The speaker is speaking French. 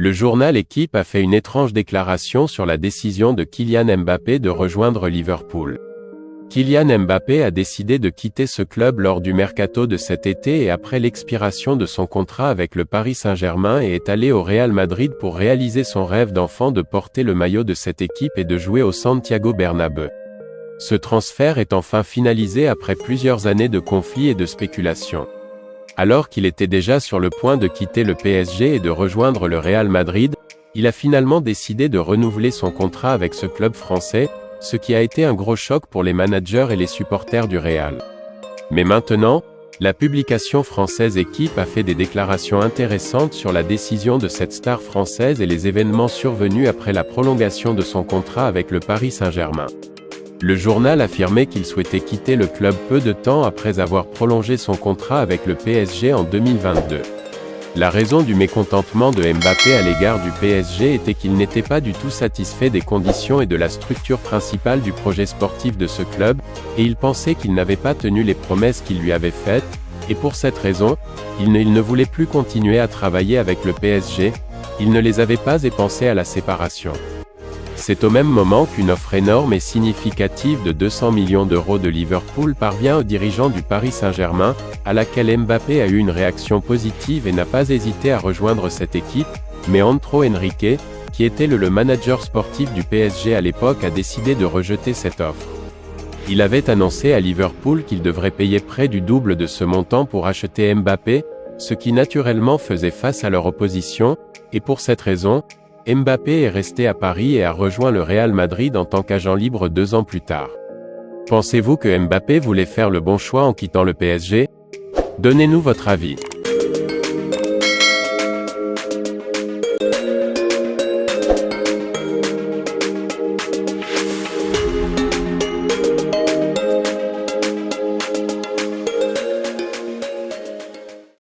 Le journal Équipe a fait une étrange déclaration sur la décision de Kylian Mbappé de rejoindre Liverpool. Kylian Mbappé a décidé de quitter ce club lors du mercato de cet été et après l'expiration de son contrat avec le Paris Saint-Germain et est allé au Real Madrid pour réaliser son rêve d'enfant de porter le maillot de cette équipe et de jouer au Santiago Bernabéu. Ce transfert est enfin finalisé après plusieurs années de conflits et de spéculations. Alors qu'il était déjà sur le point de quitter le PSG et de rejoindre le Real Madrid, il a finalement décidé de renouveler son contrat avec ce club français, ce qui a été un gros choc pour les managers et les supporters du Real. Mais maintenant, la publication française Équipe a fait des déclarations intéressantes sur la décision de cette star française et les événements survenus après la prolongation de son contrat avec le Paris Saint-Germain. Le journal affirmait qu'il souhaitait quitter le club peu de temps après avoir prolongé son contrat avec le PSG en 2022. La raison du mécontentement de Mbappé à l'égard du PSG était qu'il n'était pas du tout satisfait des conditions et de la structure principale du projet sportif de ce club, et il pensait qu'il n'avait pas tenu les promesses qu'il lui avait faites, et pour cette raison, il ne voulait plus continuer à travailler avec le PSG, il ne les avait pas et pensait à la séparation. C'est au même moment qu'une offre énorme et significative de 200 millions d'euros de Liverpool parvient aux dirigeants du Paris Saint-Germain, à laquelle Mbappé a eu une réaction positive et n'a pas hésité à rejoindre cette équipe, mais Andrés Henrique, qui était le manager sportif du PSG à l'époque, a décidé de rejeter cette offre. Il avait annoncé à Liverpool qu'il devrait payer près du double de ce montant pour acheter Mbappé, ce qui naturellement faisait face à leur opposition, et pour cette raison, Mbappé est resté à Paris et a rejoint le Real Madrid en tant qu'agent libre 2 ans plus tard. Pensez-vous que Mbappé voulait faire le bon choix en quittant le PSG? Donnez-nous votre avis.